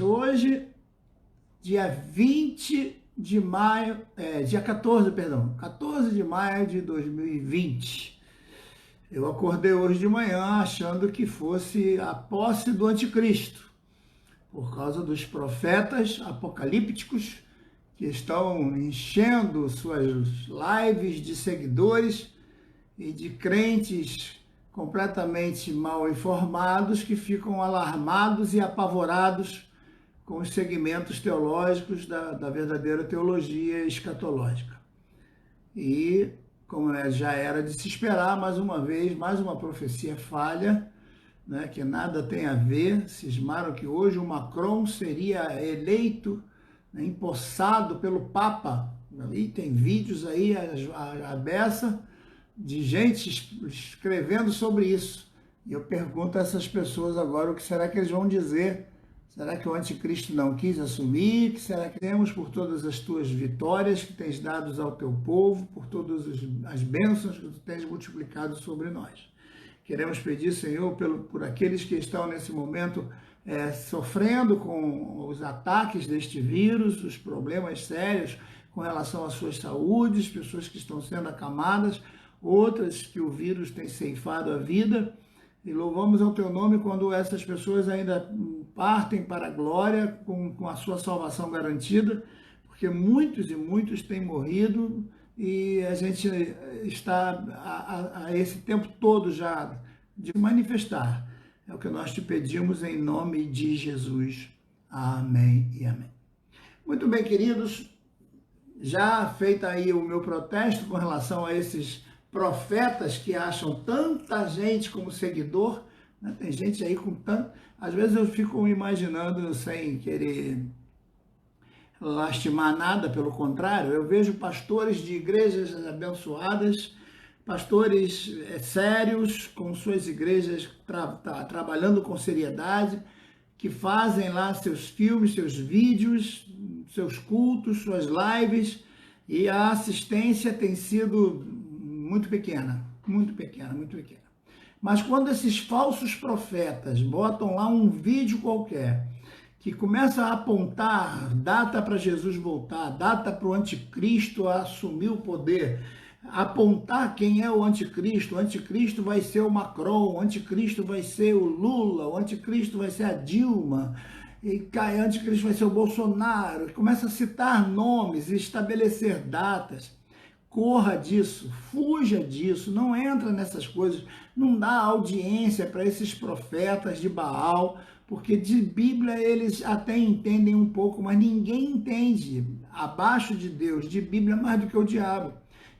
Hoje, dia 20 de maio, dia 14, perdão, 14 de maio de 2020. Eu acordei hoje de manhã achando que fosse a posse do anticristo, por causa dos profetas apocalípticos que estão enchendo suas lives de seguidores e de crentes completamente mal informados que ficam alarmados e apavorados com os segmentos teológicos da verdadeira teologia escatológica. E, como já era de se esperar, mais uma vez, mais uma profecia falha, né, que nada tem a ver. Cismaram que hoje o Macron seria eleito, né, empossado pelo Papa. E tem vídeos aí à beça de gente escrevendo sobre isso. E eu pergunto a essas pessoas agora o que será que eles vão dizer. Será que o anticristo não quis assumir? Que será que temos por todas as tuas vitórias que tens dado ao teu povo, por todas as bênçãos que tu tens multiplicado sobre nós? Queremos pedir, Senhor, por aqueles que estão nesse momento sofrendo com os ataques deste vírus, os problemas sérios com relação às suas saúdes, pessoas que estão sendo acamadas, outras que o vírus tem ceifado a vida. E louvamos ao teu nome quando essas pessoas ainda partem para a glória com a sua salvação garantida, porque muitos e muitos têm morrido e a gente está a esse tempo todo já de manifestar. É o que nós te pedimos em nome de Jesus. Amém e amém. Muito bem, queridos, já feito aí o meu protesto com relação a esses profetas que acham tanta gente como seguidor, né? Tem gente aí com tanto... Às vezes eu fico imaginando, sem querer lastimar nada, pelo contrário, eu vejo pastores de igrejas abençoadas, pastores sérios, com suas igrejas trabalhando com seriedade, que fazem lá seus filmes, seus vídeos, seus cultos, suas lives, e a assistência tem sido muito pequena, muito pequena, muito pequena. Mas quando esses falsos profetas botam lá um vídeo qualquer, que começa a apontar data para Jesus voltar, data para o anticristo assumir o poder, apontar quem é o anticristo vai ser o Macron, o anticristo vai ser o Lula, o anticristo vai ser a Dilma, e o anticristo vai ser o Bolsonaro, começa a citar nomes e estabelecer datas. Corra disso, fuja disso, não entra nessas coisas, não dá audiência para esses profetas de Baal, porque de Bíblia eles até entendem um pouco, mas ninguém entende abaixo de Deus, de Bíblia, mais do que o diabo.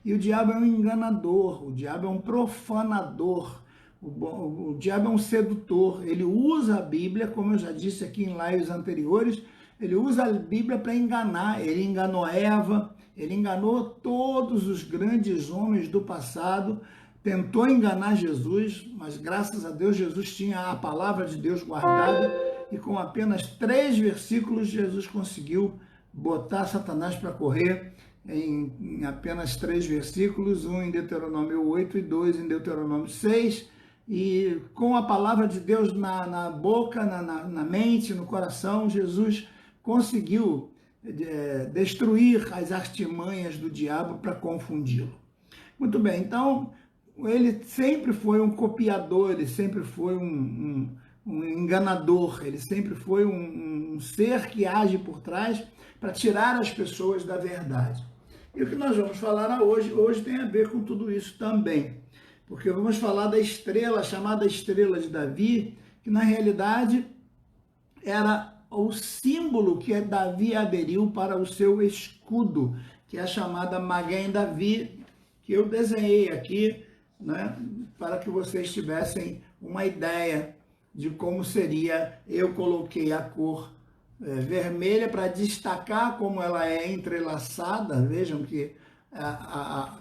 E o diabo é um enganador, o diabo é um profanador, o diabo é um sedutor. Ele usa a Bíblia, como eu já disse aqui em lives anteriores, ele usa a Bíblia para enganar. Ele enganou Eva, ele enganou todos os grandes homens do passado, tentou enganar Jesus, mas graças a Deus Jesus tinha a palavra de Deus guardada e com apenas 3 versículos Jesus conseguiu botar Satanás para correr em apenas 3 versículos, um em Deuteronômio 8 e 2 em Deuteronômio 6, e com a palavra de Deus na boca, na mente, no coração, Jesus conseguiu destruir as artimanhas do diabo para confundi-lo. Muito bem, então ele sempre foi um copiador, ele sempre foi um enganador, ele sempre foi um ser que age por trás para tirar as pessoas da verdade. E o que nós vamos falar hoje tem a ver com tudo isso também, porque vamos falar da estrela, chamada estrela de Davi, que na realidade era o símbolo que Davi aderiu para o seu escudo, que é a chamada Magém Davi, que eu desenhei aqui, né, para que vocês tivessem uma ideia de como seria. Eu coloquei a cor vermelha para destacar como ela é entrelaçada. Vejam que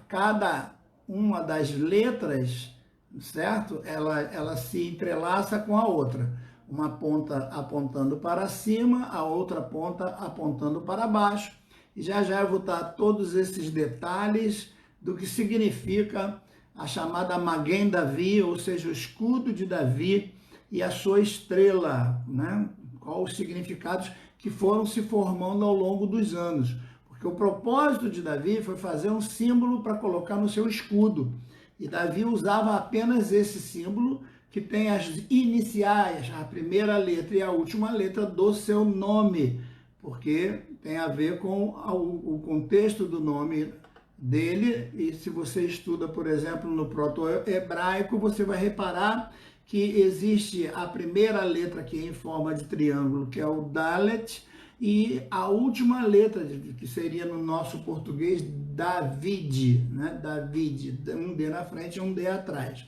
cada uma das letras, certo? Ela se entrelaça com a outra. Uma ponta apontando para cima, a outra ponta apontando para baixo. E já eu vou dar todos esses detalhes do que significa a chamada Magém Davi, ou seja, o escudo de Davi e a sua estrela, né? qual os significados que foram se formando ao longo dos anos. Porque o propósito de Davi foi fazer um símbolo para colocar no seu escudo. E Davi usava apenas esse símbolo, que tem as iniciais, a primeira letra e a última letra do seu nome, porque tem a ver com o contexto do nome dele. E se você estuda, por exemplo, no proto-hebraico, você vai reparar que existe a primeira letra aqui em forma de triângulo, que é o Dalet, e a última letra, que seria no nosso português, David, né? David, um D na frente e um D atrás.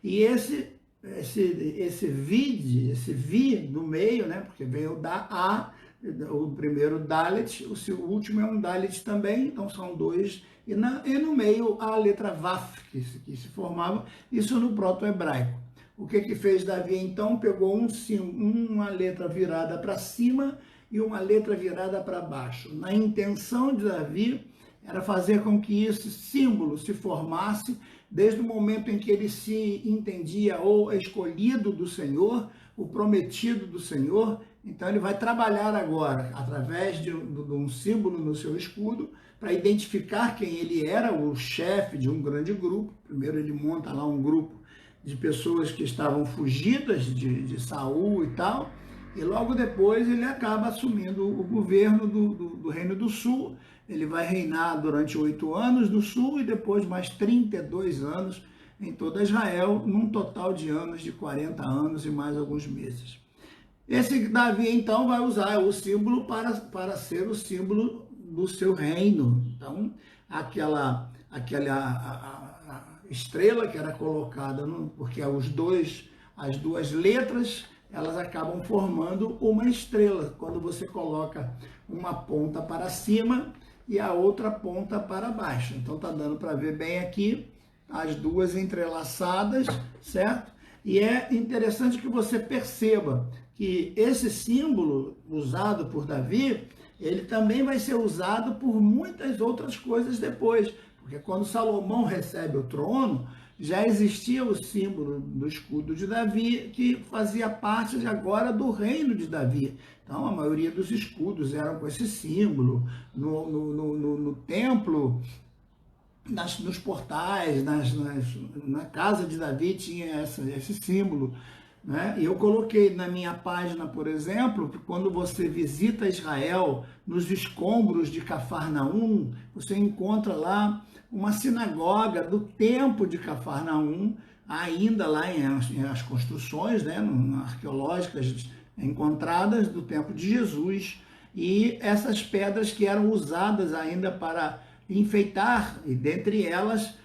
E esse vi no meio, né? Porque veio da A, o primeiro Dalet, o último é um Dalet também, então são dois, e no meio a letra Vaf, que se formava, isso no proto-hebraico. O que fez Davi então? Pegou uma letra virada para cima e uma letra virada para baixo. Na intenção de Davi era fazer com que esse símbolo se formasse desde o momento em que ele se entendia ou escolhido do Senhor, o prometido do Senhor. Então ele vai trabalhar agora através de um símbolo no seu escudo para identificar quem ele era, o chefe de um grande grupo. Primeiro ele monta lá um grupo de pessoas que estavam fugidas de Saul e tal, e logo depois ele acaba assumindo o governo do Reino do Sul. Ele vai reinar durante 8 anos no Sul e depois mais 32 anos em toda Israel, num total de anos de 40 anos e mais alguns meses. Esse Davi, então, vai usar o símbolo para ser o símbolo do seu reino. Então, aquela estrela que era colocada, porque as duas letras, elas acabam formando uma estrela, quando você coloca uma ponta para cima e a outra ponta para baixo. Então tá dando para ver bem aqui, as duas entrelaçadas, certo? E é interessante que você perceba que esse símbolo usado por Davi, ele também vai ser usado por muitas outras coisas depois. Porque quando Salomão recebe o trono, já existia o símbolo do escudo de Davi, que fazia parte agora do reino de Davi. Então, a maioria dos escudos eram com esse símbolo. No templo, nos portais, na casa de Davi tinha esse símbolo. Né? E eu coloquei na minha página, por exemplo, que quando você visita Israel, nos escombros de Cafarnaum, você encontra lá uma sinagoga do tempo de Cafarnaum, ainda lá em as construções, né, arqueológicas encontradas do tempo de Jesus, e essas pedras que eram usadas ainda para enfeitar, e dentre elas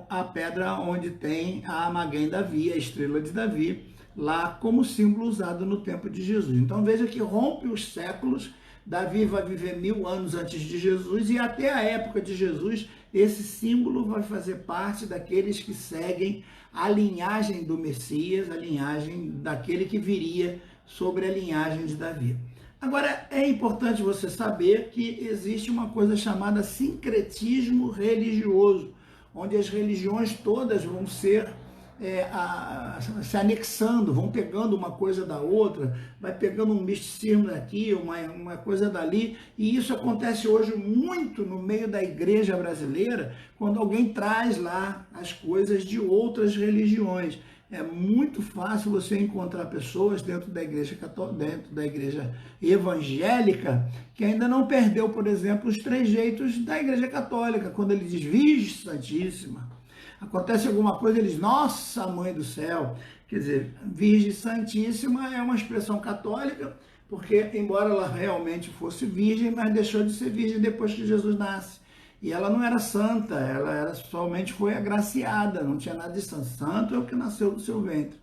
a pedra onde tem a Maguen Davi, a estrela de Davi, lá como símbolo usado no tempo de Jesus. Então veja que rompe os séculos. Davi vai viver 1000 anos antes de Jesus, e até a época de Jesus esse símbolo vai fazer parte daqueles que seguem a linhagem do Messias, a linhagem daquele que viria sobre a linhagem de Davi. Agora, é importante você saber que existe uma coisa chamada sincretismo religioso, onde as religiões todas vão ser se anexando, vão pegando uma coisa da outra, vai pegando um misticismo daqui, uma coisa dali, e isso acontece hoje muito no meio da igreja brasileira, quando alguém traz lá as coisas de outras religiões. É muito fácil você encontrar pessoas dentro da igreja evangélica que ainda não perdeu, por exemplo, os trejeitos da igreja católica, quando ele diz Virgem Santíssima. Acontece alguma coisa, eles, nossa mãe do céu. Quer dizer, Virgem Santíssima é uma expressão católica, porque embora ela realmente fosse virgem, mas deixou de ser virgem depois que Jesus nasce. E ela não era santa, ela somente foi agraciada, não tinha nada de santo. Santo é o que nasceu do seu ventre.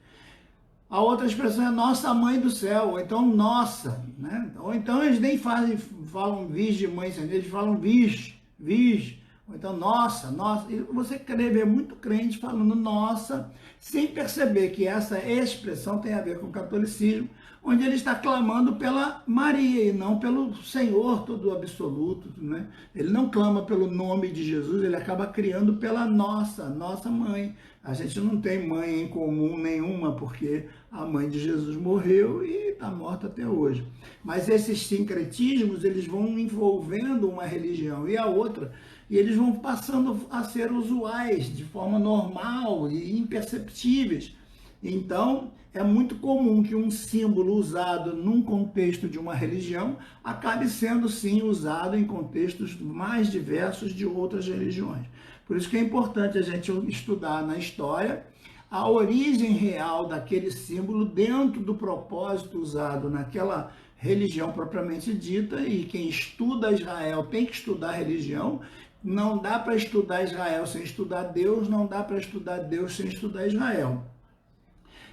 A outra expressão é nossa mãe do céu, ou então nossa, né? Ou então eles nem falam Virgem Mãe Santíssima, eles falam Virgem. Ou então, nossa. E você vê muito crente falando nossa, sem perceber que essa expressão tem a ver com o catolicismo, onde ele está clamando pela Maria e não pelo Senhor todo absoluto, né? Ele não clama pelo nome de Jesus, ele acaba criando pela nossa mãe, A gente não tem mãe em comum nenhuma, porque a mãe de Jesus morreu e está morta até hoje. Mas esses sincretismos, eles vão envolvendo uma religião e a outra, e eles vão passando a ser usuais, de forma normal e imperceptíveis. Então, é muito comum que um símbolo usado num contexto de uma religião acabe sendo, sim, usado em contextos mais diversos de outras religiões. Por isso que é importante a gente estudar na história a origem real daquele símbolo dentro do propósito usado naquela religião propriamente dita, e quem estuda Israel tem que estudar a religião. Não dá para estudar Israel sem estudar Deus, não dá para estudar Deus sem estudar Israel.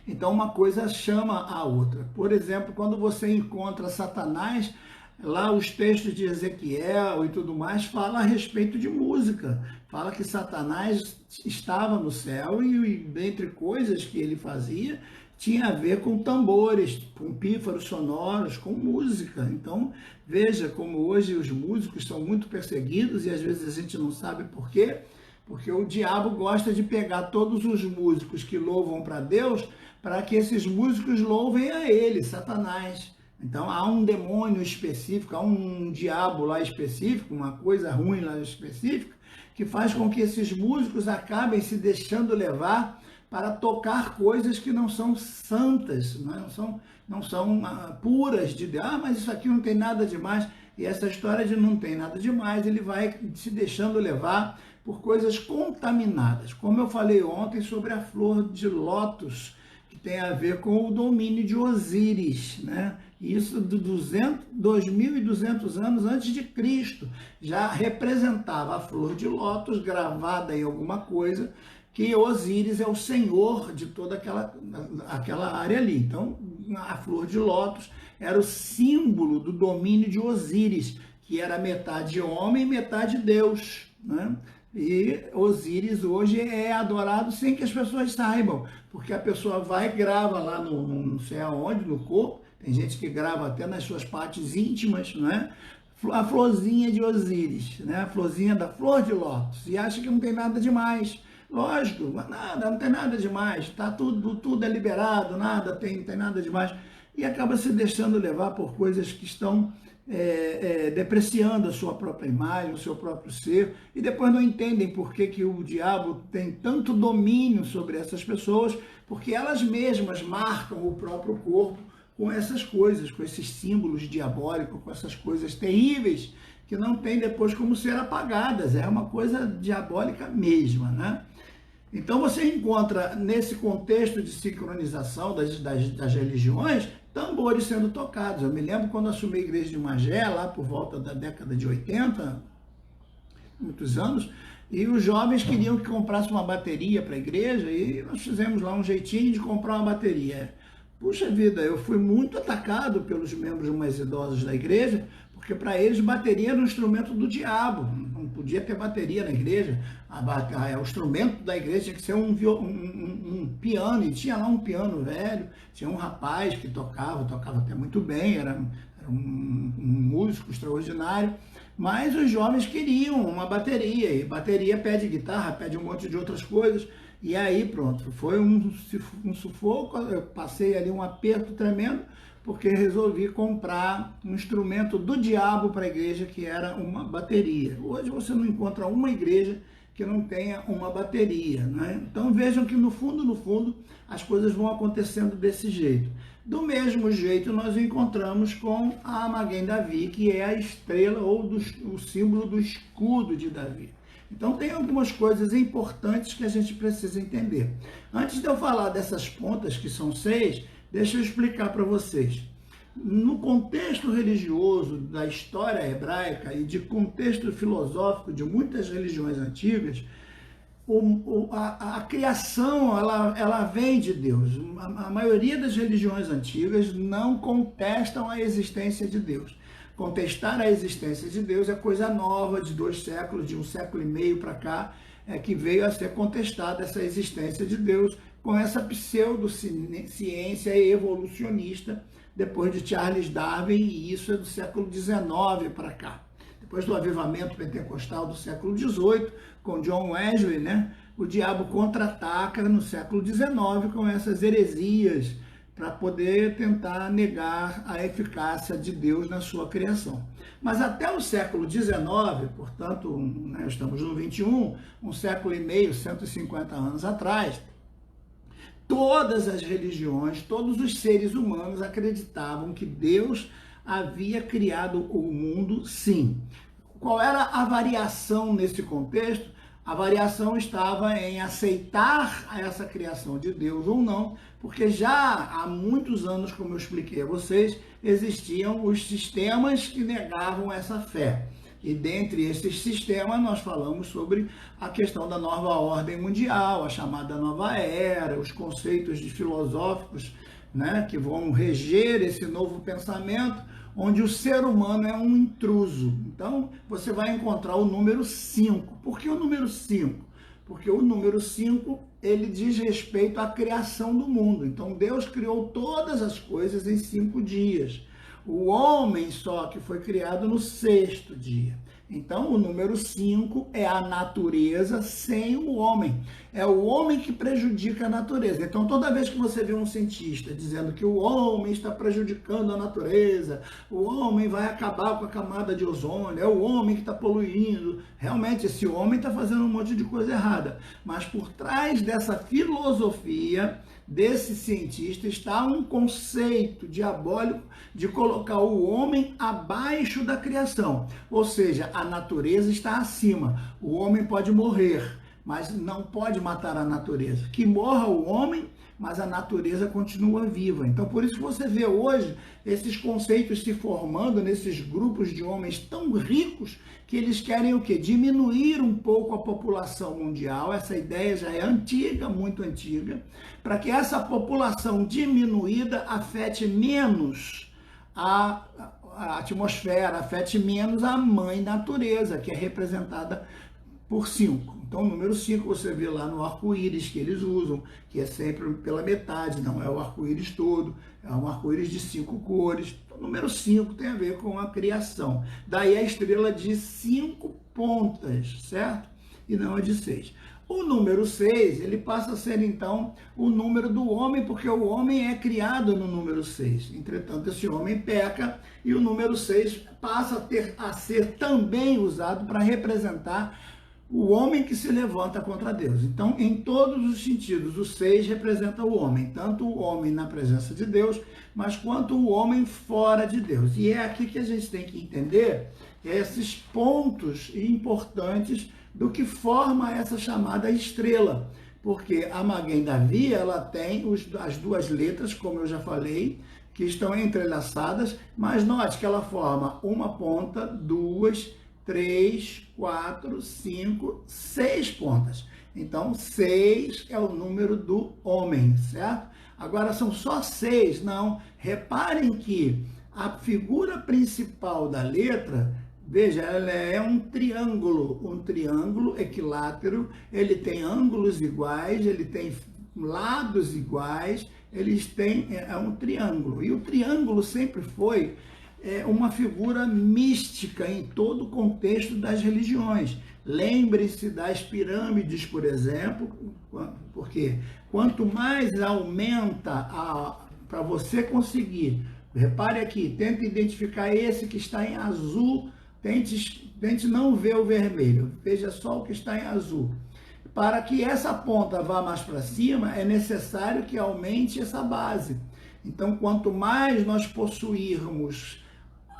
Então uma coisa chama a outra. Por exemplo, quando você encontra Satanás, lá os textos de Ezequiel e tudo mais fala a respeito de música. Fala que Satanás estava no céu e dentre coisas que ele fazia, tinha a ver com tambores, com pífaros sonoros, com música. Então, veja como hoje os músicos são muito perseguidos e às vezes a gente não sabe por quê. Porque o diabo gosta de pegar todos os músicos que louvam para Deus, para que esses músicos louvem a ele, Satanás. Então há um demônio específico, há um diabo lá específico, uma coisa ruim lá específica, que faz com que esses músicos acabem se deixando levar para tocar coisas que não são santas, não são puras de Deus. Ah, mas isso aqui não tem nada demais. E essa história de não tem nada demais, ele vai se deixando levar por coisas contaminadas. Como eu falei ontem sobre a flor de lótus, que tem a ver com o domínio de Osíris, né? Isso de 2.200 anos antes de Cristo, já representava a flor de lótus gravada em alguma coisa, que Osíris é o senhor de toda aquela área ali. Então, a flor de lótus era o símbolo do domínio de Osíris, que era metade homem e metade Deus, né? E Osíris hoje é adorado sem que as pessoas saibam, porque a pessoa vai e grava lá no não sei aonde, no corpo, tem gente que grava até nas suas partes íntimas, né? A florzinha de Osíris, né? A florzinha da flor de lótus, e acha que não tem nada demais. Lógico, nada, não tem nada demais, tá tudo é liberado, nada tem nada demais. E acaba se deixando levar por coisas que estão depreciando a sua própria imagem, o seu próprio ser, e depois não entendem por que o diabo tem tanto domínio sobre essas pessoas, porque elas mesmas marcam o próprio corpo com essas coisas, com esses símbolos diabólicos, com essas coisas terríveis, que não tem depois como ser apagadas, é uma coisa diabólica mesma, né? Então você encontra nesse contexto de sincronização das religiões, tambores sendo tocados. Eu me lembro quando assumi a igreja de Magé, lá por volta da década de 80, muitos anos, e os jovens queriam que comprasse uma bateria para a igreja, e nós fizemos lá um jeitinho de comprar uma bateria. Puxa vida, eu fui muito atacado pelos membros mais idosos da igreja, porque para eles bateria era um instrumento do diabo, não podia ter bateria na igreja. O instrumento da igreja tinha que ser um piano, e tinha lá um piano velho, tinha um rapaz que tocava até muito bem, era um músico extraordinário, mas os jovens queriam uma bateria, e bateria pede guitarra, pede um monte de outras coisas, e aí pronto, foi um sufoco, eu passei ali um aperto tremendo, porque resolvi comprar um instrumento do diabo para a igreja, que era uma bateria. Hoje você não encontra uma igreja que não tenha uma bateria, né? Então vejam que no fundo, as coisas vão acontecendo desse jeito. Do mesmo jeito nós encontramos com a Maguen Davi, que é a estrela ou o símbolo do escudo de Davi. Então tem algumas coisas importantes que a gente precisa entender. Antes de eu falar dessas pontas, que são 6, deixa eu explicar para vocês. No contexto religioso da história hebraica e de contexto filosófico de muitas religiões antigas, a criação ela vem de Deus. A maioria das religiões antigas não contestam a existência de Deus. Contestar a existência de Deus é coisa nova, de 2 séculos, de 1,5 século para cá, que veio a ser contestada essa existência de Deus com essa pseudociência evolucionista depois de Charles Darwin, e isso é do século XIX para cá. Depois do avivamento pentecostal do século XVIII, com John Wesley, né? o diabo contra-ataca no século XIX com essas heresias para poder tentar negar a eficácia de Deus na sua criação. Mas até o século XIX, portanto, né, estamos no XXI, um século e meio, 150 anos atrás, todas as religiões, todos os seres humanos acreditavam que Deus havia criado o mundo, sim. Qual era a variação nesse contexto? A variação estava em aceitar essa criação de Deus ou não, porque já há muitos anos, como eu expliquei a vocês, existiam os sistemas que negavam essa fé. E dentre esses sistemas nós falamos sobre a questão da nova ordem mundial, a chamada nova era, os conceitos filosóficos, né, que vão reger esse novo pensamento, onde o ser humano é um intruso. Então, você vai encontrar o número 5. Por que o número 5? Porque o número 5, ele diz respeito à criação do mundo. Então, Deus criou todas as coisas em 5 dias. O homem só que foi criado no 6º dia. Então, o número 5 é a natureza sem o homem. É o homem que prejudica a natureza. Então, toda vez que você vê um cientista dizendo que o homem está prejudicando a natureza, o homem vai acabar com a camada de ozônio, é o homem que está poluindo, realmente esse homem está fazendo um monte de coisa errada. Mas por trás dessa filosofia desse cientista está um conceito diabólico de colocar o homem abaixo da criação. Ou seja, a natureza está acima. O homem pode morrer, mas não pode matar a natureza. Que morra o homem, mas a natureza continua viva. Então, por isso que você vê hoje esses conceitos se formando nesses grupos de homens tão ricos que eles querem o quê? Diminuir um pouco a população mundial. Essa ideia já é antiga, muito antiga, para que essa população diminuída afete menos a atmosfera, afete menos a mãe natureza, que é representada por 5. Então, o número 5 você vê lá no arco-íris que eles usam, que é sempre pela metade, não é o arco-íris todo, é um arco-íris de 5 cores. Então, o número 5 tem a ver com a criação. Daí a estrela de 5 pontas, certo? E não a de 6. O número 6, ele passa a ser, então, o número do homem, porque o homem é criado no número 6. Entretanto, esse homem peca e o número 6 passa a ser também usado para representar o homem que se levanta contra Deus. Então, em todos os sentidos, o 6 representa o homem, tanto o homem na presença de Deus, mas quanto o homem fora de Deus. E é aqui que a gente tem que entender esses pontos importantes do que forma essa chamada estrela. Porque a Magen Davi, ela tem as duas letras, como eu já falei, que estão entrelaçadas, mas note que ela forma uma ponta, 2, 3, 4, 5, 6 pontas. Então, 6 é o número do homem, certo? Agora, são só 6? Não. Reparem que a figura principal da letra, veja, ela é um triângulo equilátero, ele tem ângulos iguais, ele tem lados iguais, é um triângulo. E o triângulo sempre foi uma figura mística em todo o contexto das religiões. Lembre-se das pirâmides, por exemplo, porque quanto mais aumenta para você conseguir, repare aqui, tenta identificar esse que está em azul, tente não ver o vermelho, veja só o que está em azul. Para que essa ponta vá mais para cima, é necessário que aumente essa base. Então, quanto mais nós possuirmos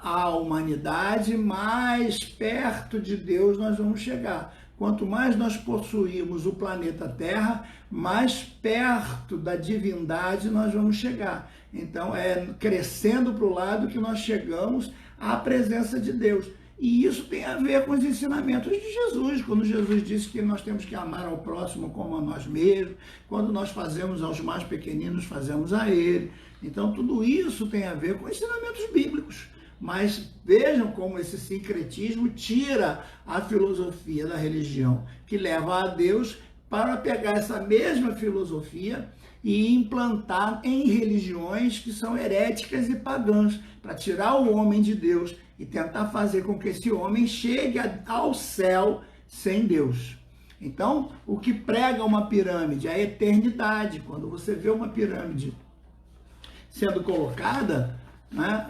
a humanidade, mais perto de Deus nós vamos chegar. Quanto mais nós possuirmos o planeta Terra, mais perto da divindade nós vamos chegar. Então, é crescendo para o lado que nós chegamos à presença de Deus. E isso tem a ver com os ensinamentos de Jesus, quando Jesus disse que nós temos que amar ao próximo como a nós mesmos, quando nós fazemos aos mais pequeninos, fazemos a ele. Então, tudo isso tem a ver com ensinamentos bíblicos. Mas vejam como esse sincretismo tira a filosofia da religião, que leva a Deus, para pegar essa mesma filosofia e implantar em religiões que são heréticas e pagãs, para tirar o homem de Deus e tentar fazer com que esse homem chegue ao céu sem Deus. Então, o que prega uma pirâmide? A eternidade. Quando você vê uma pirâmide sendo colocada, né?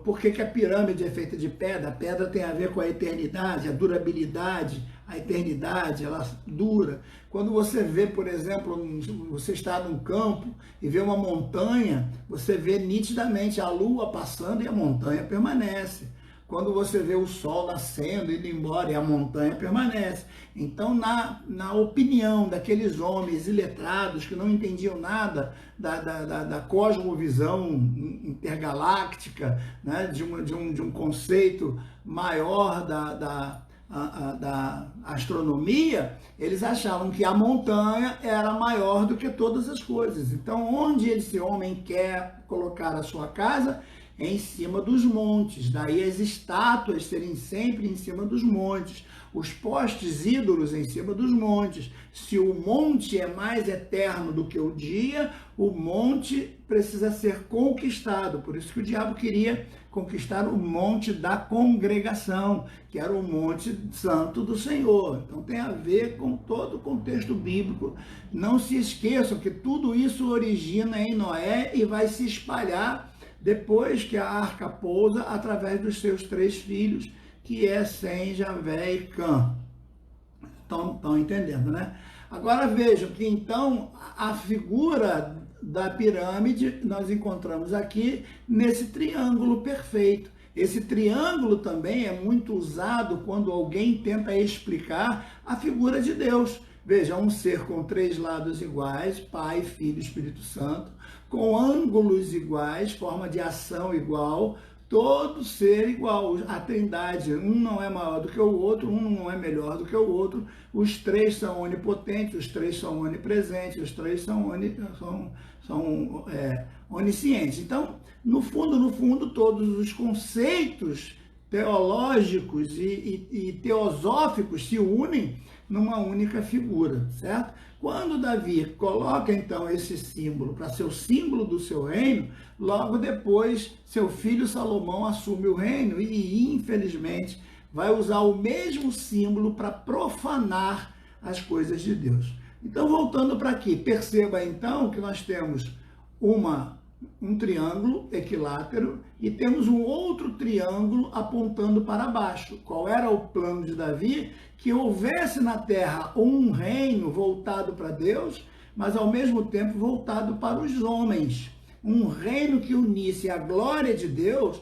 Por que a pirâmide é feita de pedra? A pedra tem a ver com a eternidade, a durabilidade, a eternidade, ela dura. Quando você vê, por exemplo, você está num campo e vê uma montanha, você vê nitidamente a lua passando e a montanha permanece. Quando você vê o sol nascendo, indo embora, e a montanha permanece. Então, na opinião daqueles homens iletrados que não entendiam nada da cosmovisão intergaláctica, né, de um conceito maior da astronomia, eles achavam que a montanha era maior do que todas as coisas. Então, onde esse homem quer colocar a sua casa? Em cima dos montes, daí as estátuas serem sempre em cima dos montes, os postes ídolos em cima dos montes. Se o monte é mais eterno do que o dia, o monte precisa ser conquistado. Por isso que o diabo queria conquistar o monte da congregação, que era o monte santo do Senhor. Então tem a ver com todo o contexto bíblico. Não se esqueçam que tudo isso origina em Noé e vai se espalhar depois que a arca pousa através dos seus 3 filhos, que é Sem, Javé e Cã. Estão entendendo, né? Agora vejam que então a figura da pirâmide nós encontramos aqui nesse triângulo perfeito. Esse triângulo também é muito usado quando alguém tenta explicar a figura de Deus. Veja, um ser com 3 lados iguais, Pai, Filho e Espírito Santo, com ângulos iguais, forma de ação igual, todo ser igual. A Trindade, um não é maior do que o outro, um não é melhor do que o outro, os 3 são onipotentes, os 3 são onipresentes, os 3 são oniscientes. Então, no fundo, todos os conceitos teológicos e teosóficos se unem numa única figura, certo? Quando Davi coloca então esse símbolo para ser o símbolo do seu reino, logo depois seu filho Salomão assume o reino e infelizmente vai usar o mesmo símbolo para profanar as coisas de Deus. Então, voltando para aqui, perceba então que nós temos um triângulo equilátero e temos um outro triângulo apontando para baixo. Qual era o plano de Davi? Que houvesse na terra um reino voltado para Deus, mas ao mesmo tempo voltado para os homens. Um reino que unisse a glória de Deus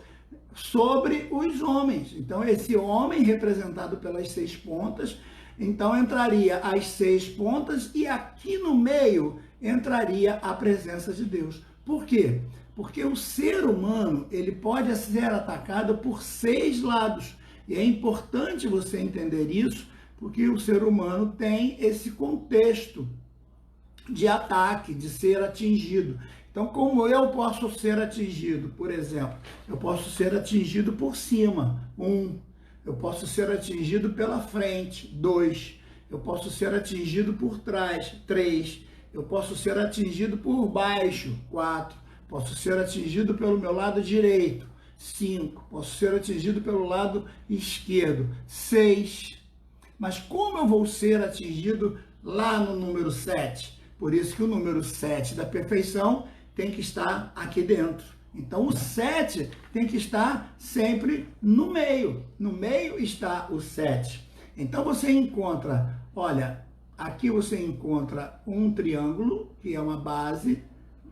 sobre os homens. Então, esse homem representado pelas 6 pontas, então entraria as 6 pontas e aqui no meio entraria a presença de Deus. Por quê? Porque o ser humano, ele pode ser atacado por 6 lados. E é importante você entender isso, porque o ser humano tem esse contexto de ataque, de ser atingido. Então, como eu posso ser atingido? Por exemplo, eu posso ser atingido por cima, 1. Eu posso ser atingido pela frente, 2. Eu posso ser atingido por trás, 3. Eu posso ser atingido por baixo, 4. Posso ser atingido pelo meu lado direito, 5. Posso ser atingido pelo lado esquerdo, 6. Mas como eu vou ser atingido lá no número 7? Por isso que o número 7 da perfeição tem que estar aqui dentro. Então, o 7 tem que estar sempre no meio. No meio está o 7. Então, você encontra, olha, aqui você encontra um triângulo, que é uma base,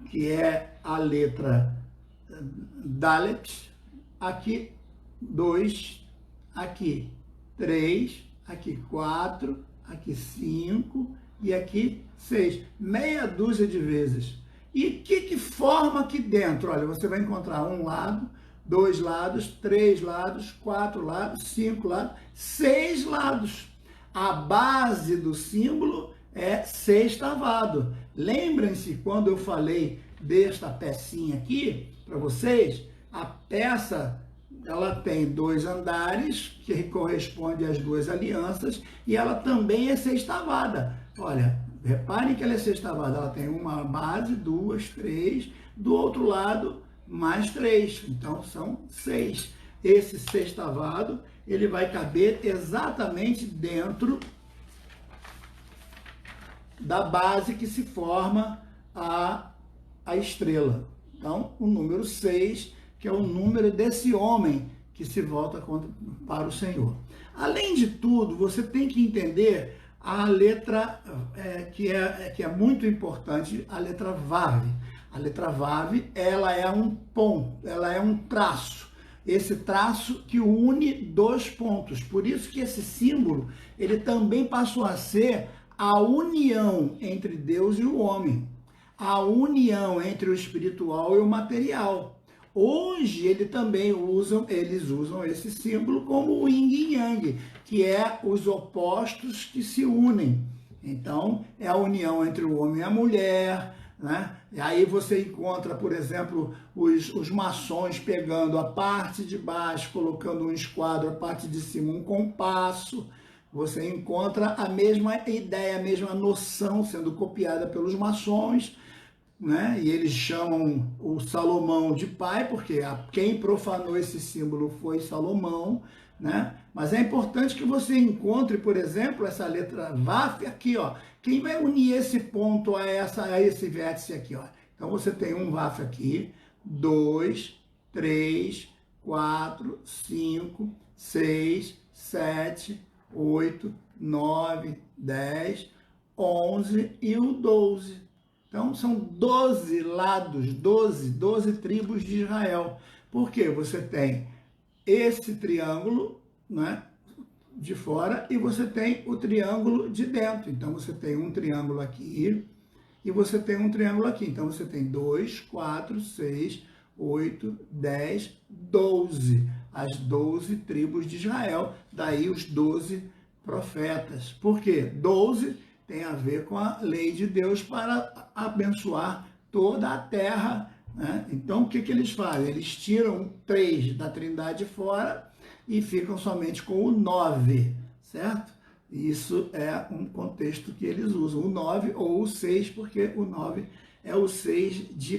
que é a letra Dalet. Aqui, 2. Aqui, 3. Aqui, 4. Aqui, 5. E aqui, 6. Meia dúzia de vezes. E o que forma aqui dentro? Olha, você vai encontrar um lado, 2 lados, 3 lados, 4 lados, 5 lados, 6 lados. A base do símbolo é sextavado. Lembrem-se quando eu falei desta pecinha aqui para vocês? A peça, ela tem 2 andares, que corresponde às 2 alianças, e ela também é sextavada. Olha, reparem que ela é sextavada, ela tem uma base, 2, 3, do outro lado mais 3, então são 6. Esse sextavado, ele vai caber exatamente dentro da base que se forma a estrela. Então, o número 6, que é o número desse homem que se volta para o Senhor. Além de tudo, você tem que entender a letra que é muito importante, a letra Vav. A letra Vav, ela é um ponto, ela é um traço. Esse traço que une dois pontos. Por isso que esse símbolo, ele também passou a ser a união entre Deus e o homem. A união entre o espiritual e o material. Hoje eles usam esse símbolo como o yin e yang, que é os opostos que se unem. Então, é a união entre o homem e a mulher, né? E aí você encontra, por exemplo, os maçons pegando a parte de baixo, colocando um esquadro, a parte de cima um compasso. Você encontra a mesma ideia, a mesma noção sendo copiada pelos maçons, né? E eles chamam o Salomão de pai, porque quem profanou esse símbolo foi Salomão, né? Mas é importante que você encontre, por exemplo, essa letra Vaf aqui, ó. Quem vai unir esse ponto a esse vértice aqui, ó? Então você tem um Vaf aqui, 2, 3, 4, 5, 6, 7, 8, 9, 10, 11 e o 12. Então, são 12 lados, 12 tribos de Israel. Por quê? Você tem esse triângulo, né, de fora e você tem o triângulo de dentro. Então, você tem um triângulo aqui e você tem um triângulo aqui. Então, você tem 2, 4, 6, 8, 10, 12. As 12 tribos de Israel. Daí os 12 profetas. Por quê? 12 tem a ver com a lei de Deus para abençoar toda a terra, né? Então, o que eles fazem? Eles tiram 3 da Trindade fora e ficam somente com o 9, certo? Isso é um contexto que eles usam, o 9 ou o 6, porque o 9 é o 6 de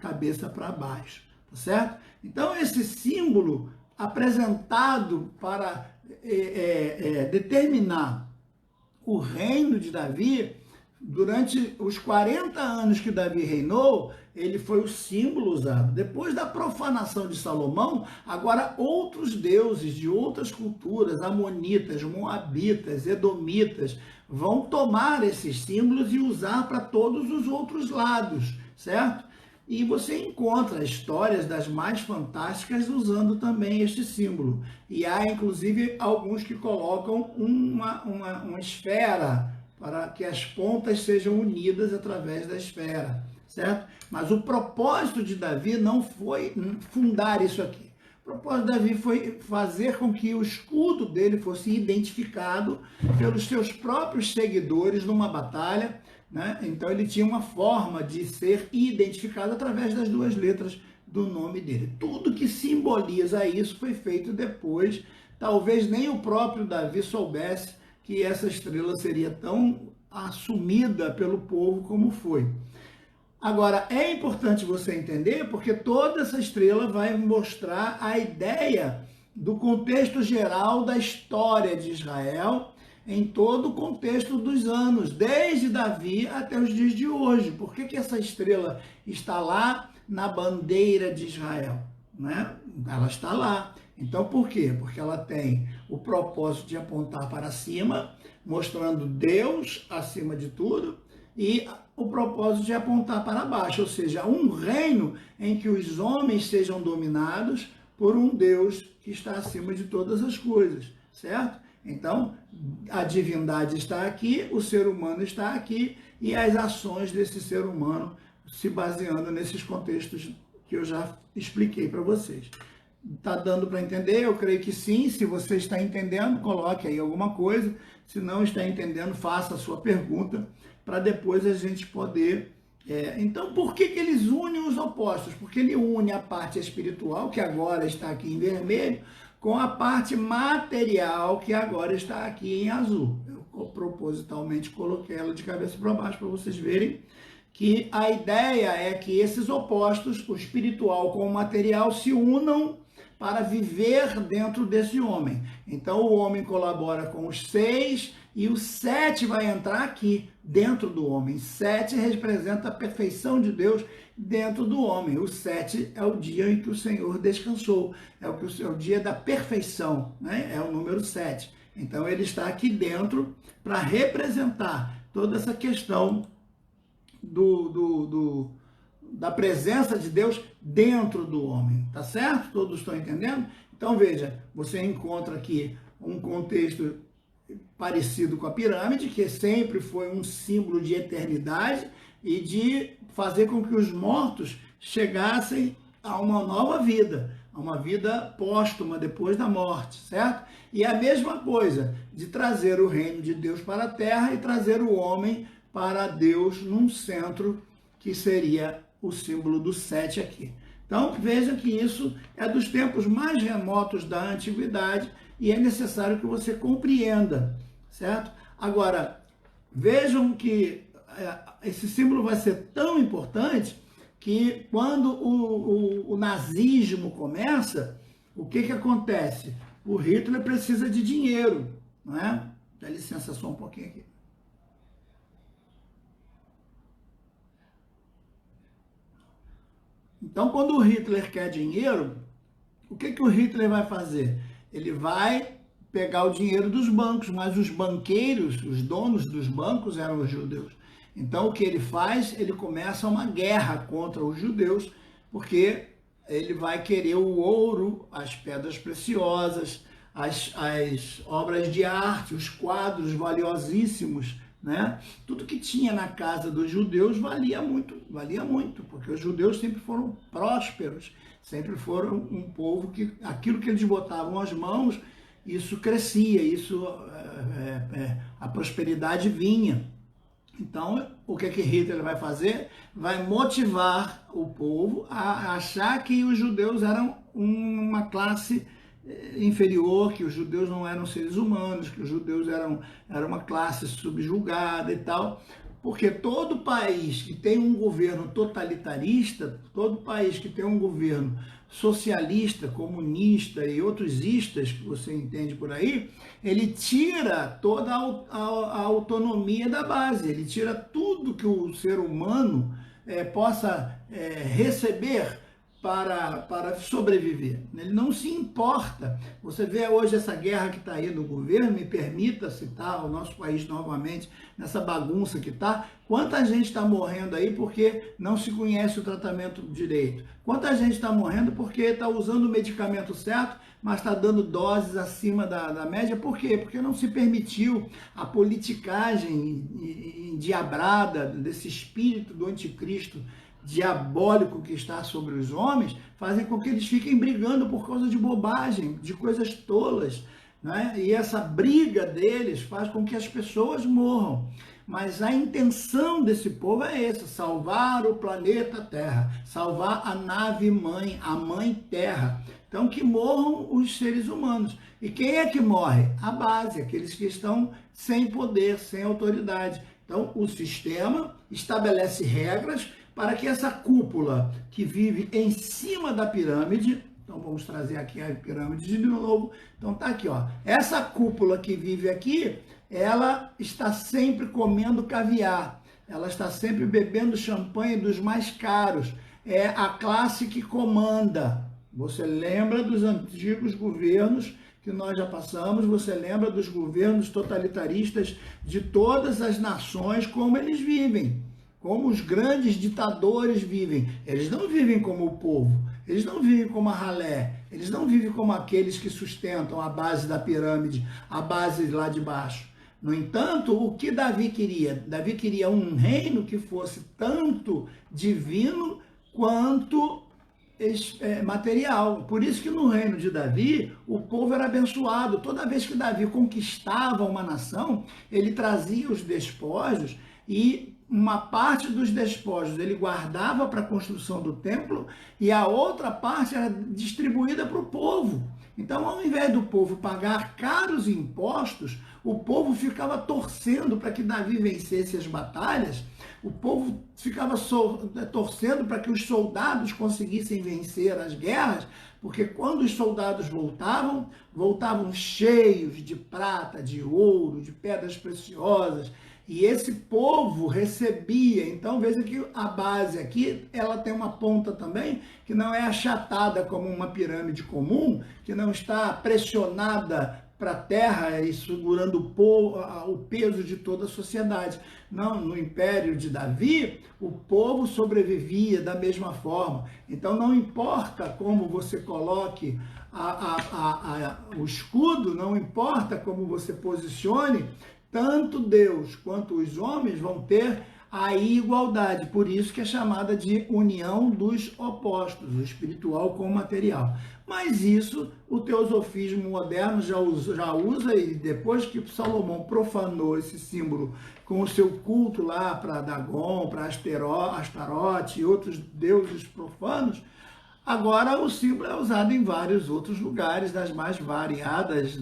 cabeça para baixo, tá certo? Então, esse símbolo apresentado para determinar o reino de Davi, durante os 40 anos que Davi reinou, ele foi o símbolo usado. Depois da profanação de Salomão, agora outros deuses de outras culturas, amonitas, moabitas, edomitas, vão tomar esses símbolos e usar para todos os outros lados, certo? E você encontra histórias das mais fantásticas usando também este símbolo. E há, inclusive, alguns que colocam uma esfera para que as pontas sejam unidas através da esfera, certo? Mas o propósito de Davi não foi fundar isso aqui. O propósito de Davi foi fazer com que o escudo dele fosse identificado pelos seus próprios seguidores numa batalha, né? Então ele tinha uma forma de ser identificado através das 2 letras do nome dele. Tudo que simboliza isso foi feito depois. Talvez nem o próprio Davi soubesse que essa estrela seria tão assumida pelo povo como foi. Agora, é importante você entender, porque toda essa estrela vai mostrar a ideia do contexto geral da história de Israel, em todo o contexto dos anos, desde Davi até os dias de hoje. Por que essa estrela está lá na bandeira de Israel, né? Ela está lá. Então, por quê? Porque ela tem o propósito de apontar para cima, mostrando Deus acima de tudo, e o propósito de apontar para baixo, ou seja, um reino em que os homens sejam dominados por um Deus que está acima de todas as coisas, certo? Então, a divindade está aqui, o ser humano está aqui, e as ações desse ser humano se baseando nesses contextos que eu já expliquei para vocês. Está dando para entender? Eu creio que sim. Se você está entendendo, coloque aí alguma coisa. Se não está entendendo, faça a sua pergunta para depois a gente poder... Então, por que eles unem os opostos? Porque ele une a parte espiritual, que agora está aqui em vermelho, com a parte material, que agora está aqui em azul. Eu propositalmente coloquei ela de cabeça para baixo para vocês verem que a ideia é que esses opostos, o espiritual com o material, se unam para viver dentro desse homem. Então, o homem colabora com os 6 e o 7 vai entrar aqui, dentro do homem. 7 representa a perfeição de Deus dentro do homem. O 7 é o dia em que o Senhor descansou, é o dia da perfeição, né? É o número 7. Então ele está aqui dentro para representar toda essa questão da presença de Deus dentro do homem, tá certo? Todos estão entendendo? Então veja, você encontra aqui um contexto parecido com a pirâmide, que sempre foi um símbolo de eternidade e de fazer com que os mortos chegassem a uma nova vida, a uma vida póstuma depois da morte, certo? E a mesma coisa de trazer o reino de Deus para a terra e trazer o homem para Deus num centro que seria o símbolo do 7 aqui. Então veja que isso é dos tempos mais remotos da antiguidade e é necessário que você compreenda, certo? Agora, vejam que esse símbolo vai ser tão importante que quando o nazismo começa, o que acontece? O Hitler precisa de dinheiro, não é? Dá licença só um pouquinho aqui. Então, quando o Hitler quer dinheiro, o que o Hitler vai fazer? Ele vai pegar o dinheiro dos bancos, mas os banqueiros, os donos dos bancos eram os judeus. Então, o que ele faz? Ele começa uma guerra contra os judeus, porque ele vai querer o ouro, as pedras preciosas, as obras de arte, os quadros valiosíssimos, né? Tudo que tinha na casa dos judeus valia muito, porque os judeus sempre foram prósperos, sempre foram um povo que aquilo que eles botavam as mãos, isso crescia, a prosperidade vinha. Então, o que Hitler vai fazer? Vai motivar o povo a achar que os judeus eram uma classe inferior, que os judeus não eram seres humanos, que os judeus eram uma classe subjugada e tal, porque todo país que tem um governo totalitarista, todo país que tem um governo socialista, comunista e outros istas, que você entende por aí, ele tira toda a autonomia da base, ele tira tudo que o ser humano possa receber para sobreviver. Ele não se importa. Você vê hoje essa guerra que está aí no governo, me permita citar o nosso país novamente, nessa bagunça que está. Quanta gente está morrendo aí porque não se conhece o tratamento direito? Quanta gente está morrendo porque está usando o medicamento certo, mas está dando doses acima da média? Por quê? Porque não se permitiu a politicagem endiabrada desse espírito do anticristo diabólico que está sobre os homens, fazem com que eles fiquem brigando por causa de bobagem, de coisas tolas, né? E essa briga deles faz com que as pessoas morram. Mas a intenção desse povo é essa: salvar o planeta Terra, salvar a nave mãe, a mãe Terra. Então, que morram os seres humanos. E quem é que morre? A base, aqueles que estão sem poder, sem autoridade. Então, o sistema estabelece regras para que essa cúpula que vive em cima da pirâmide, então vamos trazer aqui a pirâmide de novo, então tá aqui, ó, essa cúpula que vive aqui, ela está sempre comendo caviar, ela está sempre bebendo champanhe dos mais caros, é a classe que comanda. Você lembra dos antigos governos que nós já passamos, você lembra dos governos totalitaristas de todas as nações, como eles vivem, como os grandes ditadores vivem. Eles não vivem como o povo, eles não vivem como a ralé, eles não vivem como aqueles que sustentam a base da pirâmide, a base lá de baixo. No entanto, o que Davi queria? Davi queria um reino que fosse tanto divino quanto material. Por isso que no reino de Davi, o povo era abençoado. Toda vez que Davi conquistava uma nação, ele trazia os despojos e uma parte dos despojos ele guardava para a construção do templo e a outra parte era distribuída para o povo. Então, ao invés do povo pagar caros impostos, o povo ficava torcendo para que Davi vencesse as batalhas, o povo ficava torcendo para que os soldados conseguissem vencer as guerras, porque quando os soldados voltavam cheios de prata, de ouro, de pedras preciosas, E esse povo recebia. Então veja que a base aqui, ela tem uma ponta também, que não é achatada como uma pirâmide comum, que não está pressionada para a terra e segurando o peso de toda a sociedade. Não, no Império de Davi, o povo sobrevivia da mesma forma. Então não importa como você coloque o escudo, não importa como você posicione, tanto Deus quanto os homens vão ter a igualdade. Por isso que é chamada de união dos opostos, o espiritual com o material. Mas isso o teosofismo moderno já usa, e depois que Salomão profanou esse símbolo com o seu culto lá para Dagon, para Astarote e outros deuses profanos, agora o símbolo é usado em vários outros lugares, das mais variadas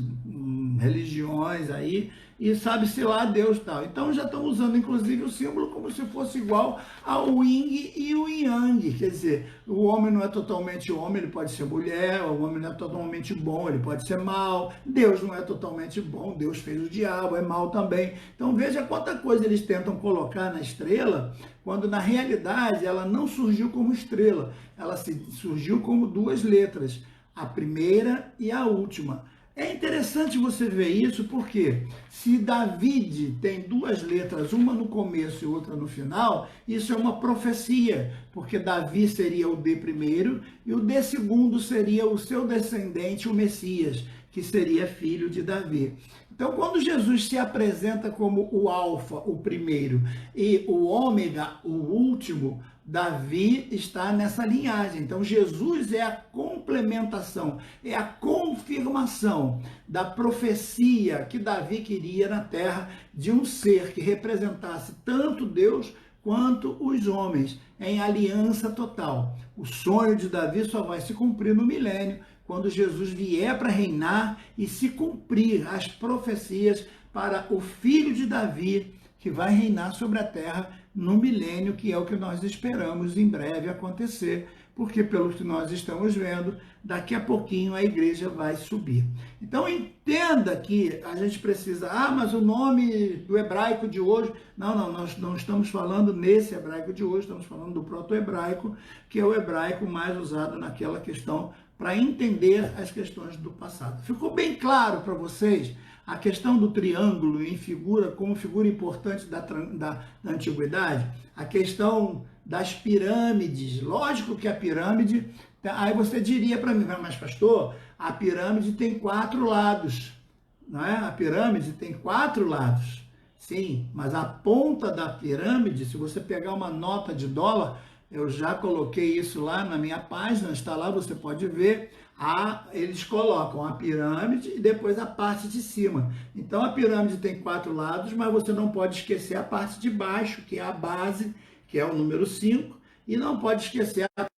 religiões aí, e sabe-se lá Deus tal. Então já estão usando inclusive o símbolo como se fosse igual ao yin e o yang, quer dizer, o homem não é totalmente homem, ele pode ser mulher, o homem não é totalmente bom, ele pode ser mal, Deus não é totalmente bom, Deus fez o diabo, é mal também. Então veja quanta coisa eles tentam colocar na estrela, quando na realidade ela não surgiu como estrela, ela surgiu como duas letras, a primeira e a última. É interessante você ver isso, porque se David tem duas letras, uma no começo e outra no final, isso é uma profecia, porque Davi seria o D primeiro e o D segundo seria o seu descendente, o Messias, que seria filho de Davi. Então, quando Jesus se apresenta como o Alfa, o primeiro, e o Ômega, o último, Davi está nessa linhagem. Então, Jesus é a complementação, é a confirmação da profecia que Davi queria na terra de um ser que representasse tanto Deus quanto os homens, em aliança total. O sonho de Davi só vai se cumprir no milênio, quando Jesus vier para reinar e se cumprir as profecias para o filho de Davi, que vai reinar sobre a terra no milênio, que é o que nós esperamos em breve acontecer, porque pelo que nós estamos vendo, daqui a pouquinho a igreja vai subir. Então entenda que a gente precisa, mas o nome do hebraico de hoje, não, nós não estamos falando nesse hebraico de hoje, estamos falando do proto-hebraico, que é o hebraico mais usado naquela questão para entender as questões do passado. Ficou bem claro para vocês a questão do triângulo como figura importante da antiguidade? A questão das pirâmides. Lógico que a pirâmide... Aí você diria para mim, mas pastor, a pirâmide tem 4 lados, não é? A pirâmide tem 4 lados. Sim, mas a ponta da pirâmide, se você pegar uma nota de dólar, eu já coloquei isso lá na minha página, está lá, você pode ver, eles colocam a pirâmide e depois a parte de cima. Então a pirâmide tem 4 lados, mas você não pode esquecer a parte de baixo, que é a base, que é o número 5, e não pode esquecer a parte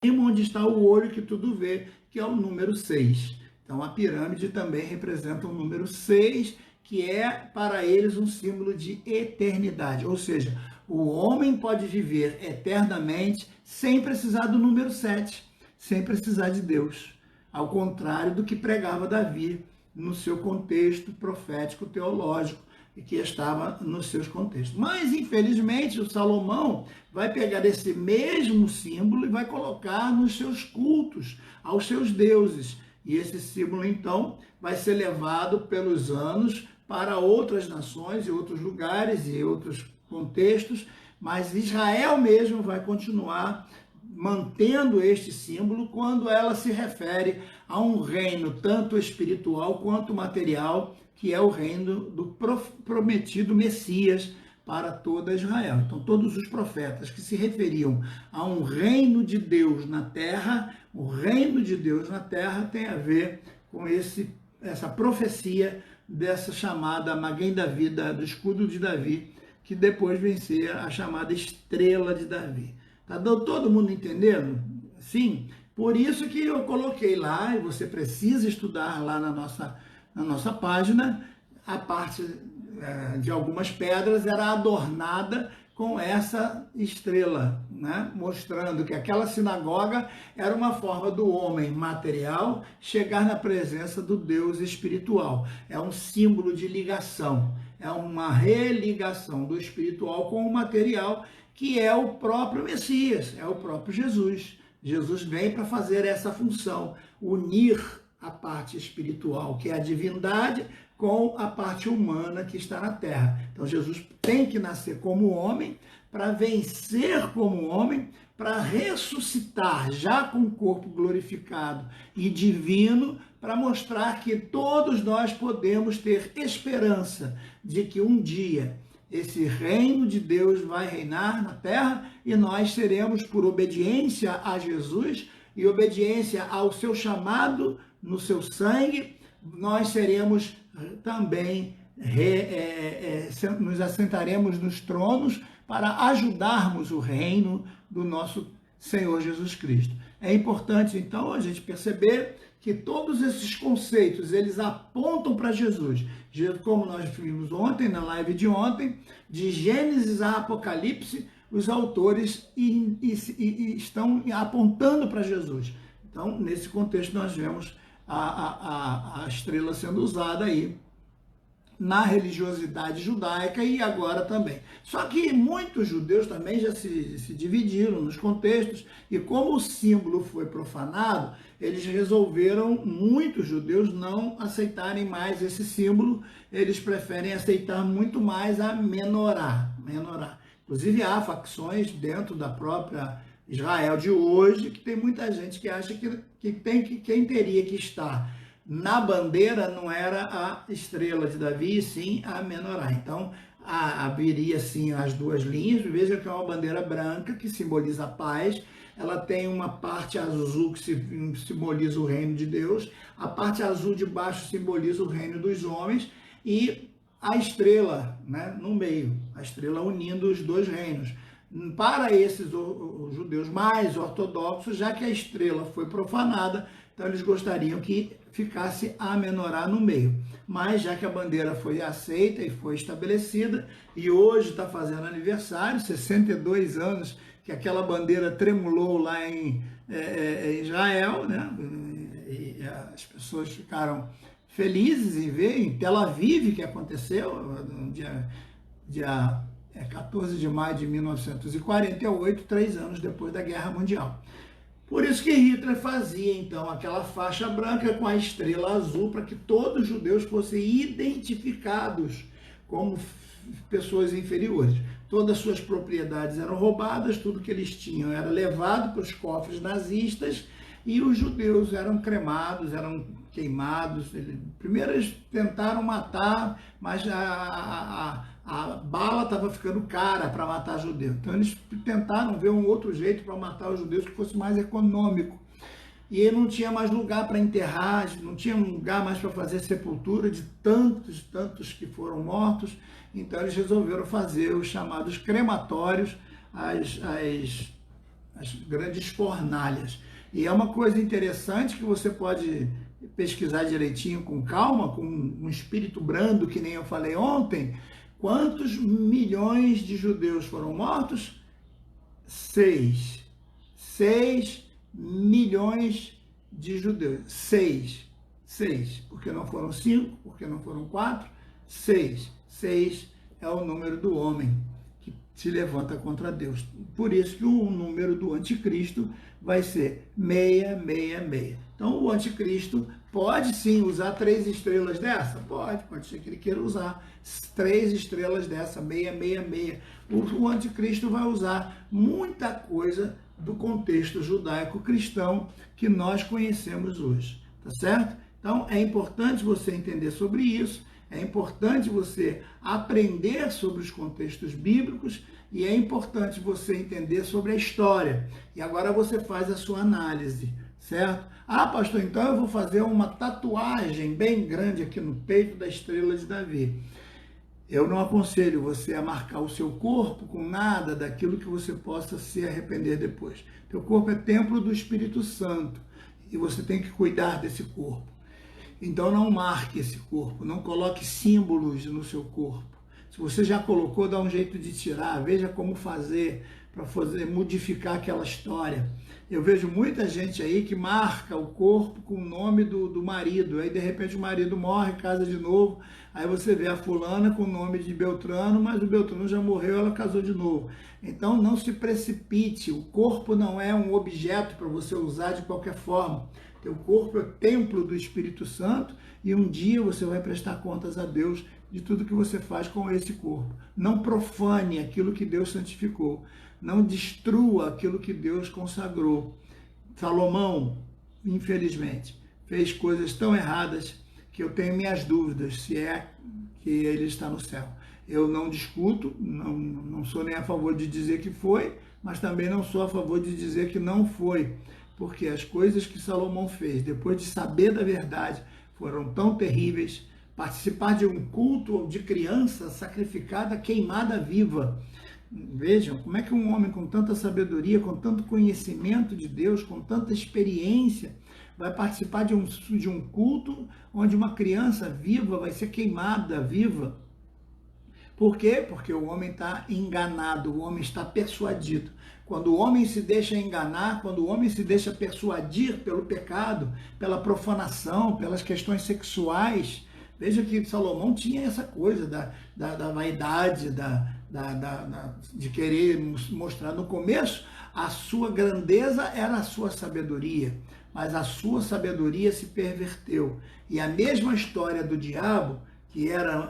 de cima, onde está o olho que tudo vê, que é o número 6. Então a pirâmide também representa o número 6, que é para eles um símbolo de eternidade, ou seja, o homem pode viver eternamente sem precisar do número 7, sem precisar de Deus, ao contrário do que pregava Davi no seu contexto profético teológico e que estava nos seus contextos. Mas, infelizmente, o Salomão vai pegar esse mesmo símbolo e vai colocar nos seus cultos aos seus deuses. E esse símbolo, então, vai ser levado pelos anos para outras nações e outros lugares e outros contextos, mas Israel mesmo vai continuar mantendo este símbolo quando ela se refere a um reino tanto espiritual quanto material, que é o reino do prometido Messias para toda Israel. Então todos os profetas que se referiam a um reino de Deus na terra, o reino de Deus na terra tem a ver com essa profecia dessa chamada Maguen Davi, do escudo de Davi, que depois vem ser a chamada estrela de Davi. Tá todo mundo entendendo? Sim, por isso que eu coloquei lá, e você precisa estudar lá na nossa página, a parte de algumas pedras era adornada com essa estrela, né? Mostrando que aquela sinagoga era uma forma do homem material chegar na presença do Deus espiritual. É um símbolo de ligação, é uma religação do espiritual com o material, que é o próprio Messias, é o próprio Jesus. Jesus vem para fazer essa função, unir a parte espiritual, que é a divindade, com a parte humana que está na terra. Então Jesus tem que nascer como homem, para vencer como homem, para ressuscitar já com o corpo glorificado e divino, para mostrar que todos nós podemos ter esperança de que um dia esse reino de Deus vai reinar na terra e nós seremos, por obediência a Jesus e obediência ao seu chamado no seu sangue, nós seremos também, nos assentaremos nos tronos para ajudarmos o reino do nosso Senhor Jesus Cristo. É importante, então, a gente perceber que todos esses conceitos, eles apontam para Jesus. Como nós vimos ontem, na live de ontem, de Gênesis a Apocalipse, os autores estão apontando para Jesus. Então, nesse contexto, nós vemos a estrela sendo usada aí na religiosidade judaica e agora também. Só que muitos judeus também já se dividiram nos contextos, e como o símbolo foi profanado, eles resolveram, muitos judeus, não aceitarem mais esse símbolo, eles preferem aceitar muito mais a menorá. Inclusive há facções dentro da própria Israel de hoje, que tem muita gente que acha que quem teria que estar na bandeira não era a estrela de Davi, e sim a menorá. Então, haveria sim as duas linhas. Veja que é uma bandeira branca que simboliza a paz. Ela tem uma parte azul que simboliza o reino de Deus. A parte azul de baixo simboliza o reino dos homens. E a estrela, né, no meio. A estrela unindo os dois reinos. Para esses os judeus mais ortodoxos, já que a estrela foi profanada, então eles gostariam que ficasse a menorá no meio. Mas já que a bandeira foi aceita e foi estabelecida, e hoje está fazendo aniversário, 62 anos que aquela bandeira tremulou lá em Israel, né? E as pessoas ficaram felizes em ver, em Tel Aviv, que aconteceu no dia 14 de maio de 1948, 3 anos depois da Guerra Mundial. Por isso que Hitler fazia, então, aquela faixa branca com a estrela azul, para que todos os judeus fossem identificados como pessoas inferiores. Todas as suas propriedades eram roubadas, tudo que eles tinham era levado para os cofres nazistas, e os judeus eram cremados, eram queimados. Primeiro eles tentaram matar, mas a bala estava ficando cara para matar judeus. Então eles tentaram ver um outro jeito para matar os judeus que fosse mais econômico. E não tinha mais lugar para enterrar, não tinha lugar mais para fazer sepultura de tantos que foram mortos. Então eles resolveram fazer os chamados crematórios, as grandes fornalhas. E é uma coisa interessante que você pode pesquisar direitinho com calma, com um espírito brando, que nem eu falei ontem. Quantos milhões de judeus foram mortos? 6. 6 milhões de judeus. 6. Porque não foram 5, porque não foram 4. 6. 6 é o número do homem que se levanta contra Deus. Por isso que o número do anticristo vai ser 666. Então o anticristo pode sim usar 3 estrelas dessa? Pode ser que ele queira usar 3 estrelas dessa, 666. O anticristo vai usar muita coisa do contexto judaico-cristão que nós conhecemos hoje, tá certo? Então é importante você entender sobre isso, é importante você aprender sobre os contextos bíblicos e é importante você entender sobre a história. E agora você faz a sua análise, certo? Ah, pastor, então eu vou fazer uma tatuagem bem grande aqui no peito da estrela de Davi. Eu não aconselho você a marcar o seu corpo com nada daquilo que você possa se arrepender depois. Teu corpo é templo do Espírito Santo e você tem que cuidar desse corpo. Então não marque esse corpo, não coloque símbolos no seu corpo. Se você já colocou, dá um jeito de tirar, veja como fazer para fazer modificar aquela história. Eu vejo muita gente aí que marca o corpo com o nome do marido, aí de repente o marido morre, casa de novo, aí você vê a fulana com o nome de Beltrano, mas o Beltrano já morreu, ela casou de novo. Então não se precipite, o corpo não é um objeto para você usar de qualquer forma. Teu corpo é templo do Espírito Santo e um dia você vai prestar contas a Deus de tudo que você faz com esse corpo. Não profane aquilo que Deus santificou. Não destrua aquilo que Deus consagrou. Salomão, infelizmente, fez coisas tão erradas que eu tenho minhas dúvidas se é que ele está no céu. Eu não discuto, não sou nem a favor de dizer que foi, mas também não sou a favor de dizer que não foi, porque as coisas que Salomão fez, depois de saber da verdade, foram tão terríveis. Participar de um culto de criança sacrificada, queimada viva. Vejam como é que um homem com tanta sabedoria, com tanto conhecimento de Deus, com tanta experiência, vai participar de um culto onde uma criança viva vai ser queimada viva. Por quê? Porque o homem está enganado, o homem está persuadido. Quando o homem se deixa enganar, quando o homem se deixa persuadir pelo pecado, pela profanação, pelas questões sexuais, veja que Salomão tinha essa coisa da vaidade, de querer mostrar. No começo, a sua grandeza era a sua sabedoria, mas a sua sabedoria se perverteu. E a mesma história do diabo, que era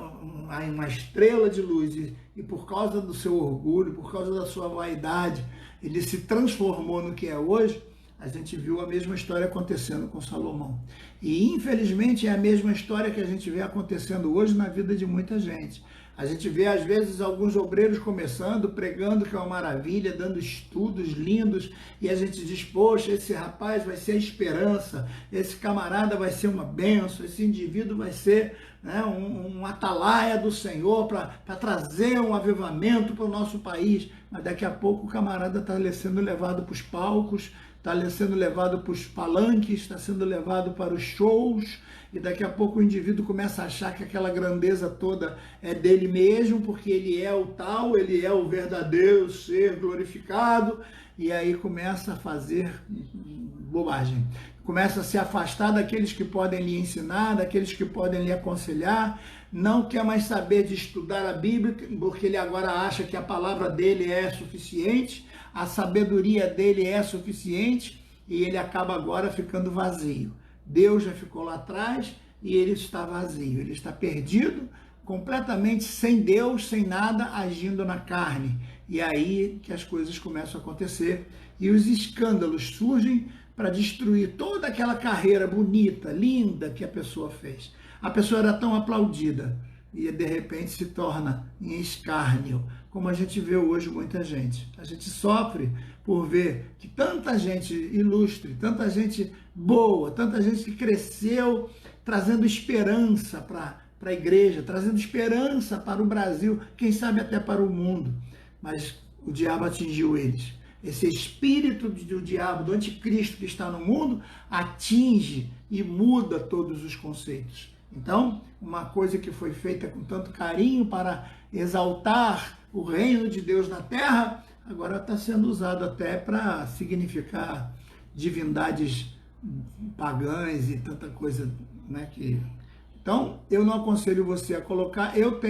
uma estrela de luz, e por causa do seu orgulho, por causa da sua vaidade, ele se transformou no que é hoje. A gente viu a mesma história acontecendo com Salomão. E, infelizmente, é a mesma história que a gente vê acontecendo hoje na vida de muita gente. A gente vê, às vezes, alguns obreiros começando, pregando que é uma maravilha, dando estudos lindos, e a gente diz, poxa, esse rapaz vai ser a esperança, esse camarada vai ser uma bênção, esse indivíduo vai ser, né, um atalaia do Senhor para trazer um avivamento para o nosso país. Mas daqui a pouco o camarada está sendo levado para os palcos, está sendo levado para os palanques, está sendo levado para os shows, e daqui a pouco o indivíduo começa a achar que aquela grandeza toda é dele mesmo, porque ele é o tal, ele é o verdadeiro ser glorificado, e aí começa a fazer bobagem. Começa a se afastar daqueles que podem lhe ensinar, daqueles que podem lhe aconselhar, não quer mais saber de estudar a Bíblia, porque ele agora acha que a palavra dele é suficiente, a sabedoria dele é suficiente, e ele acaba agora ficando vazio. Deus já ficou lá atrás e ele está vazio, ele está perdido, completamente sem Deus, sem nada, agindo na carne. E aí que as coisas começam a acontecer e os escândalos surgem para destruir toda aquela carreira bonita, linda que a pessoa fez. A pessoa era tão aplaudida e de repente se torna em escárnio, como a gente vê hoje muita gente. A gente sofre por ver que tanta gente ilustre, tanta gente boa, tanta gente que cresceu trazendo esperança para a igreja, trazendo esperança para o Brasil, quem sabe até para o mundo. Mas o diabo atingiu eles. Esse espírito do diabo, do anticristo que está no mundo, atinge e muda todos os conceitos. Então, uma coisa que foi feita com tanto carinho para exaltar o reino de Deus na terra, agora está sendo usado até para significar divindades pagãs e tanta coisa, né? Então, eu não aconselho você a colocar, eu tenho